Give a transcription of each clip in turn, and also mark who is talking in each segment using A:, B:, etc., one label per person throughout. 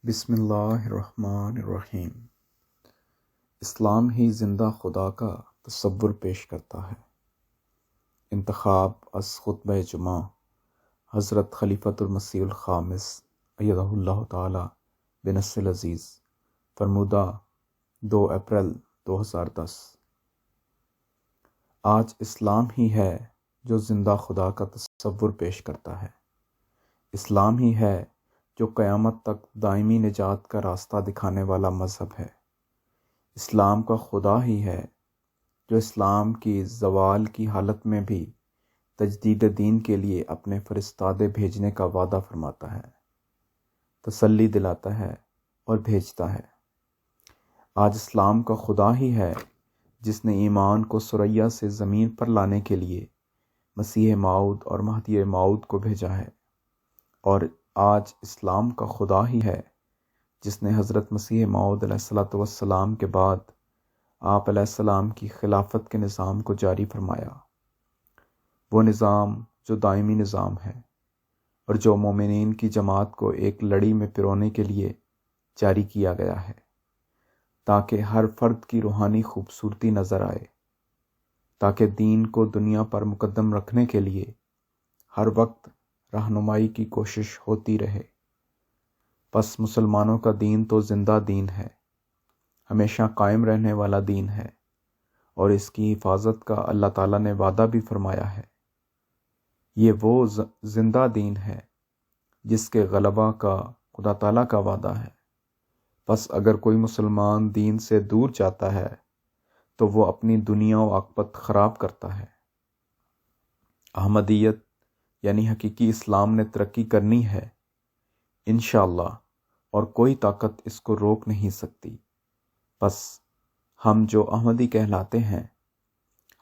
A: بسم اللہ الرحمن الرحیم۔ اسلام ہی زندہ خدا کا تصور پیش کرتا ہے۔ انتخاب از خطبہ جمعہ حضرت خلیفۃ المسیح الخامس ایدہ اللہ تعالی بنص العزیز، فرمودہ 2 اپریل 2010۔ آج اسلام ہی ہے جو زندہ خدا کا تصور پیش کرتا ہے۔ اسلام ہی ہے جو قیامت تک دائمی نجات کا راستہ دکھانے والا مذہب ہے۔ اسلام کا خدا ہی ہے جو اسلام کی زوال کی حالت میں بھی تجدید دین کے لیے اپنے فرستادے بھیجنے کا وعدہ فرماتا ہے، تسلی دلاتا ہے اور بھیجتا ہے۔ آج اسلام کا خدا ہی ہے جس نے ایمان کو ثریا سے زمین پر لانے کے لیے مسیح موعود اور مہدی موعود کو بھیجا ہے، اور آج اسلام کا خدا ہی ہے جس نے حضرت مسیح موعود علیہ السلام کے بعد آپ علیہ السلام کی خلافت کے نظام کو جاری فرمایا، وہ نظام جو دائمی نظام ہے اور جو مومنین کی جماعت کو ایک لڑی میں پرونے کے لیے جاری کیا گیا ہے، تاکہ ہر فرد کی روحانی خوبصورتی نظر آئے، تاکہ دین کو دنیا پر مقدم رکھنے کے لیے ہر وقت رہنمائی کی کوشش ہوتی رہے۔ پس مسلمانوں کا دین تو زندہ دین ہے، ہمیشہ قائم رہنے والا دین ہے، اور اس کی حفاظت کا اللہ تعالیٰ نے وعدہ بھی فرمایا ہے۔ یہ وہ زندہ دین ہے جس کے غلبہ کا خدا تعالیٰ کا وعدہ ہے۔ پس اگر کوئی مسلمان دین سے دور جاتا ہے تو وہ اپنی دنیا و عاقبت خراب کرتا ہے۔ احمدیت یعنی حقیقی اسلام نے ترقی کرنی ہے انشاءاللہ، اور کوئی طاقت اس کو روک نہیں سکتی۔ بس ہم جو احمدی کہلاتے ہیں،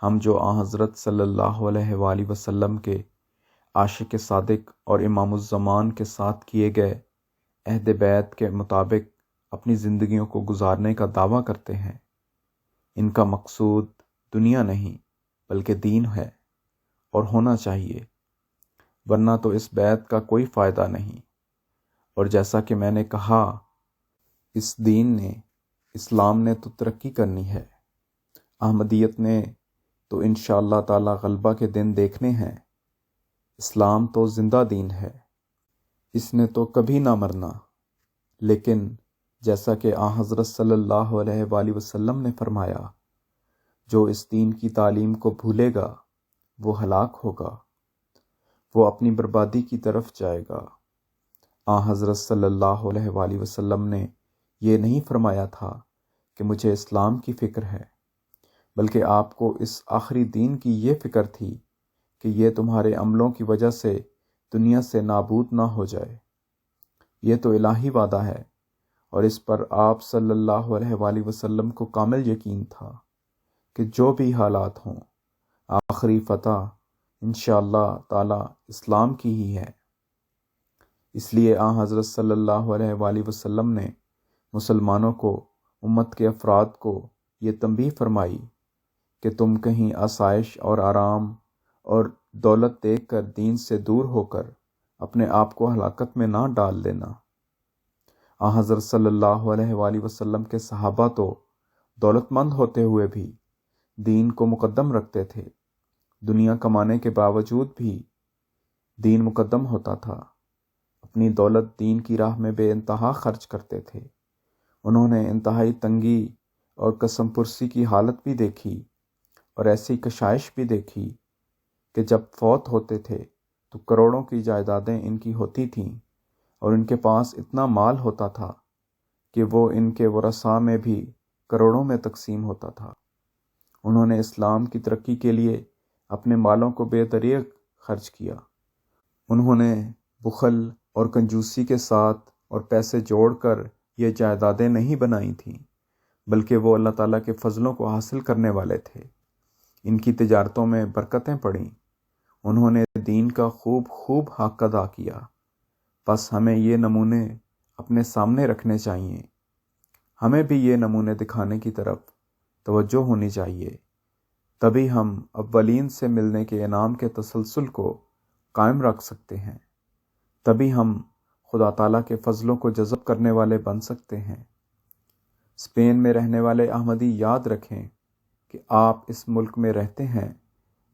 A: ہم جو حضرت صلی اللہ علیہ وآلہ وسلم کے عاشق صادق اور امام الزمان کے ساتھ کیے گئے عہد بیعت کے مطابق اپنی زندگیوں کو گزارنے کا دعویٰ کرتے ہیں۔ ان کا مقصود دنیا نہیں بلکہ دین ہے، اور ہونا چاہیے، ورنہ تو اس بیعت کا کوئی فائدہ نہیں۔ اور جیسا کہ میں نے کہا، اس دین نے، اسلام نے تو ترقی کرنی ہے، احمدیت نے تو انشاءاللہ تعالی غلبہ کے دن دیکھنے ہیں۔ اسلام تو زندہ دین ہے، اس نے تو کبھی نہ مرنا، لیکن جیسا کہ حضرت صلی اللہ علیہ وآلہ وسلم نے فرمایا، جو اس دین کی تعلیم کو بھولے گا وہ ہلاک ہوگا، وہ اپنی بربادی کی طرف جائے گا۔ حضرت صلی اللہ علیہ وآلہ وسلم نے یہ نہیں فرمایا تھا کہ مجھے اسلام کی فکر ہے، بلکہ آپ کو اس آخری دین کی یہ فکر تھی کہ یہ تمہارے عملوں کی وجہ سے دنیا سے نابود نہ ہو جائے۔ یہ تو الہی وعدہ ہے، اور اس پر آپ صلی اللہ علیہ وآلہ وسلم کو کامل یقین تھا کہ جو بھی حالات ہوں، آخری فتح انشاءاللہ تعالی اسلام کی ہی ہے۔ اس لیے حضرت صلی اللہ علیہ وآلہ وسلم نے مسلمانوں کو، امت کے افراد کو یہ تنبیہ فرمائی کہ تم کہیں آسائش اور آرام اور دولت دیکھ کر دین سے دور ہو کر اپنے آپ کو ہلاکت میں نہ ڈال دینا۔ حضرت صلی اللہ علیہ وآلہ وسلم کے صحابہ تو دولت مند ہوتے ہوئے بھی دین کو مقدم رکھتے تھے، دنیا کمانے کے باوجود بھی دین مقدم ہوتا تھا، اپنی دولت دین کی راہ میں بے انتہا خرچ کرتے تھے۔ انہوں نے انتہائی تنگی اور قسم پرسی کی حالت بھی دیکھی، اور ایسی کشائش بھی دیکھی کہ جب فوت ہوتے تھے تو کروڑوں کی جائیدادیں ان کی ہوتی تھیں، اور ان کے پاس اتنا مال ہوتا تھا کہ وہ ان کے ورثاء میں بھی کروڑوں میں تقسیم ہوتا تھا۔ انہوں نے اسلام کی ترقی کے لیے اپنے مالوں کو بے دریغ خرچ کیا۔ انہوں نے بخل اور کنجوسی کے ساتھ اور پیسے جوڑ کر یہ جائیدادیں نہیں بنائی تھیں، بلکہ وہ اللہ تعالیٰ کے فضلوں کو حاصل کرنے والے تھے۔ ان کی تجارتوں میں برکتیں پڑیں، انہوں نے دین کا خوب حق ادا کیا۔ بس ہمیں یہ نمونے اپنے سامنے رکھنے چاہیے، ہمیں بھی یہ نمونے دکھانے کی طرف توجہ ہونی چاہیے، تبھی ہم اولین سے ملنے کے انعام کے تسلسل کو قائم رکھ سکتے ہیں، تبھی ہم خدا تعالیٰ کے فضلوں کو جذب کرنے والے بن سکتے ہیں۔ اسپین میں رہنے والے احمدی یاد رکھیں کہ آپ اس ملک میں رہتے ہیں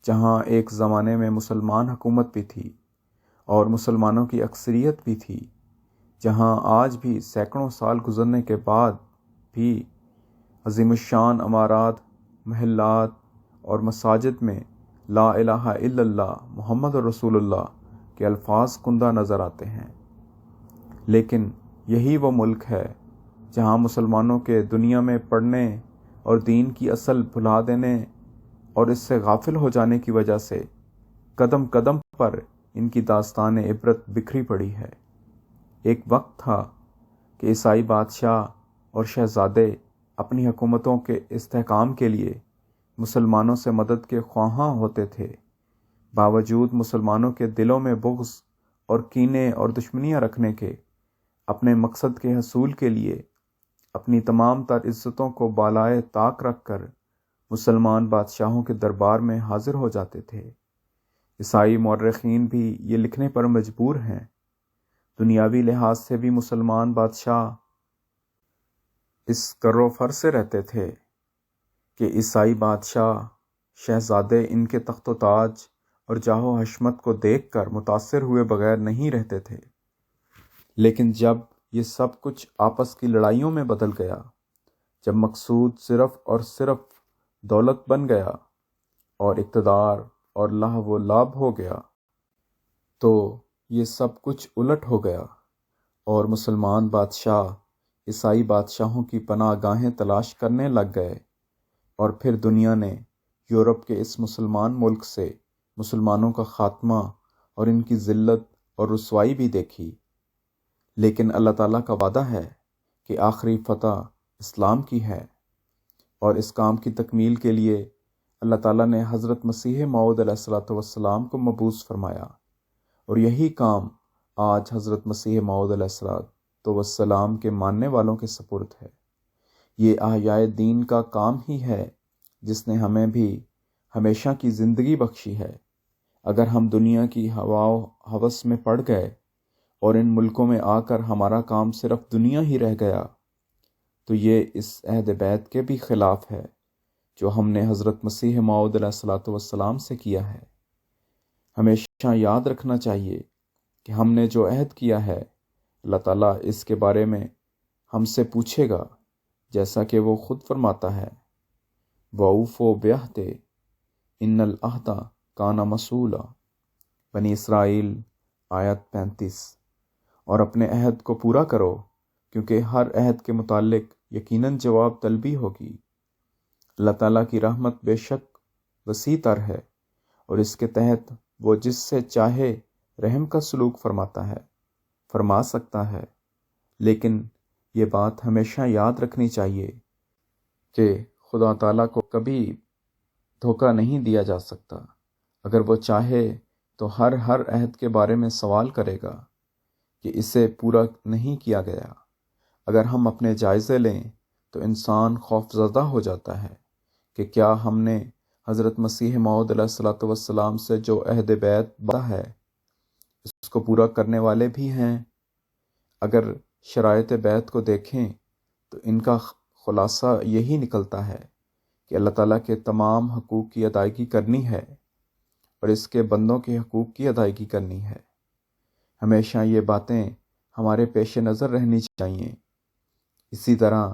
A: جہاں ایک زمانے میں مسلمان حکومت بھی تھی اور مسلمانوں کی اکثریت بھی تھی، جہاں آج بھی سینکڑوں سال گزرنے کے بعد بھی عظیم الشان عمارات، محلات اور مساجد میں لا الہ الا اللہ محمد رسول اللہ کے الفاظ کندہ نظر آتے ہیں۔ لیکن یہی وہ ملک ہے جہاں مسلمانوں کے دنیا میں پڑھنے اور دین کی اصل بھلا دینے اور اس سے غافل ہو جانے کی وجہ سے قدم قدم پر ان کی داستان عبرت بکھری پڑی ہے۔ ایک وقت تھا کہ عیسائی بادشاہ اور شہزادے اپنی حکومتوں کے استحکام کے لیے مسلمانوں سے مدد کے خواہاں ہوتے تھے، باوجود مسلمانوں کے دلوں میں بغض اور کینے اور دشمنیاں رکھنے کے، اپنے مقصد کے حصول کے لیے اپنی تمام تر عزتوں کو بالائے طاق رکھ کر مسلمان بادشاہوں کے دربار میں حاضر ہو جاتے تھے۔ عیسائی مورخین بھی یہ لکھنے پر مجبور ہیں، دنیاوی لحاظ سے بھی مسلمان بادشاہ اس کر و فر سے رہتے تھے کہ عیسائی بادشاہ شہزادے ان کے تخت و تاج اور جاہ و حشمت کو دیکھ کر متاثر ہوئے بغیر نہیں رہتے تھے۔ لیکن جب یہ سب کچھ آپس کی لڑائیوں میں بدل گیا، جب مقصود صرف اور صرف دولت بن گیا اور اقتدار اور لہو و لعب ہو گیا، تو یہ سب کچھ الٹ ہو گیا اور مسلمان بادشاہ عیسائی بادشاہوں کی پناہ گاہیں تلاش کرنے لگ گئے، اور پھر دنیا نے یورپ کے اس مسلمان ملک سے مسلمانوں کا خاتمہ اور ان کی ذلت اور رسوائی بھی دیکھی۔ لیکن اللہ تعالیٰ کا وعدہ ہے کہ آخری فتح اسلام کی ہے، اور اس کام کی تکمیل کے لیے اللہ تعالیٰ نے حضرت مسیح موعود علیہ الصلوۃ والسلام کو مبعوث فرمایا، اور یہی کام آج حضرت مسیح موعود علیہ الصلوۃ والسلام کے ماننے والوں کے سپرد ہے۔ یہ احیاء دین کا کام ہی ہے جس نے ہمیں بھی ہمیشہ کی زندگی بخشی ہے۔ اگر ہم دنیا کی ہوا و ہوس میں پڑ گئے اور ان ملکوں میں آ کر ہمارا کام صرف دنیا ہی رہ گیا، تو یہ اس عہد بیعت کے بھی خلاف ہے جو ہم نے حضرت مسیح موعود علیہ الصلوۃ والسلام سے کیا ہے۔ ہمیشہ یاد رکھنا چاہیے کہ ہم نے جو عہد کیا ہے، اللہ تعالیٰ اس کے بارے میں ہم سے پوچھے گا، جیسا کہ وہ خود فرماتا ہے، وَأَوْفُوا بِالْعَهْدِ إِنَّ الْعَهْدَ كَانَ مَسْئُولًا، بنی اسرائیل آیت 35۔ اور اپنے عہد کو پورا کرو، کیونکہ ہر عہد کے متعلق یقیناً جواب طلبی ہوگی۔ اللہ تعالیٰ کی رحمت بے شک وسیع تر ہے، اور اس کے تحت وہ جس سے چاہے رحم کا سلوک فرما سکتا ہے۔ لیکن یہ بات ہمیشہ یاد رکھنی چاہیے کہ خدا تعالیٰ کو کبھی دھوکہ نہیں دیا جا سکتا۔ اگر وہ چاہے تو ہر عہد کے بارے میں سوال کرے گا کہ اسے پورا نہیں کیا گیا۔ اگر ہم اپنے جائزے لیں تو انسان خوفزدہ ہو جاتا ہے کہ کیا ہم نے حضرت مسیح موعود علیہ الصلوۃ والسلام سے جو عہد بیعت باندھا ہے اس کو پورا کرنے والے بھی ہیں۔ اگر شرائط بیعت کو دیکھیں تو ان کا خلاصہ یہی نکلتا ہے کہ اللہ تعالیٰ کے تمام حقوق کی ادائیگی کرنی ہے اور اس کے بندوں کے حقوق کی ادائیگی کرنی ہے۔ ہمیشہ یہ باتیں ہمارے پیش نظر رہنی چاہیے۔ اسی طرح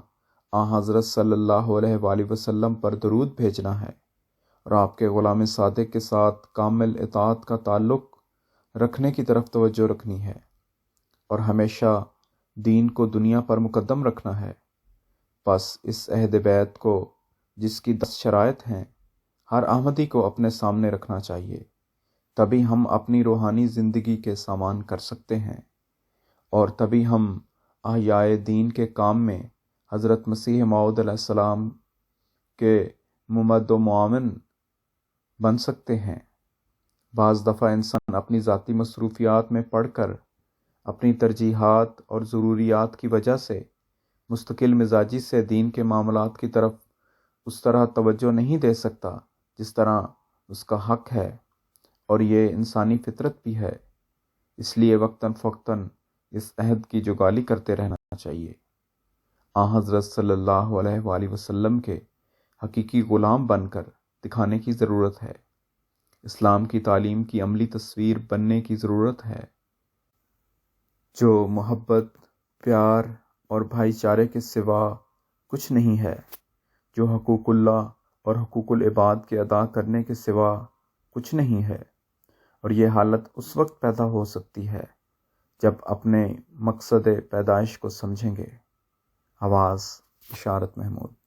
A: حضرت صلی اللہ علیہ وآلہ وسلم پر درود بھیجنا ہے، اور آپ کے غلام صادق کے ساتھ کامل اطاعت کا تعلق رکھنے کی طرف توجہ رکھنی ہے، اور ہمیشہ دین کو دنیا پر مقدم رکھنا ہے۔ پس اس عہد بیعت کو، جس کی 10 شرائط ہیں، ہر احمدی کو اپنے سامنے رکھنا چاہیے، تبھی ہم اپنی روحانی زندگی کے سامان کر سکتے ہیں، اور تبھی ہم احیاء دین کے کام میں حضرت مسیح موعود علیہ السلام کے ممد و معاون بن سکتے ہیں۔ بعض دفعہ انسان اپنی ذاتی مصروفیات میں پڑ کر اپنی ترجیحات اور ضروریات کی وجہ سے مستقل مزاجی سے دین کے معاملات کی طرف اس طرح توجہ نہیں دے سکتا جس طرح اس کا حق ہے، اور یہ انسانی فطرت بھی ہے۔ اس لیے وقتاً فوقتاً اس عہد کی جگالی کرتے رہنا چاہیے۔ حضرت صلی اللہ علیہ وآلہ وسلم کے حقیقی غلام بن کر دکھانے کی ضرورت ہے۔ اسلام کی تعلیم کی عملی تصویر بننے کی ضرورت ہے، جو محبت، پیار اور بھائی چارے کے سوا کچھ نہیں ہے، جو حقوق اللہ اور حقوق العباد کے ادا کرنے کے سوا کچھ نہیں ہے۔ اور یہ حالت اس وقت پیدا ہو سکتی ہے جب اپنے مقصد پیدائش کو سمجھیں گے۔ آواز اشارت محمود۔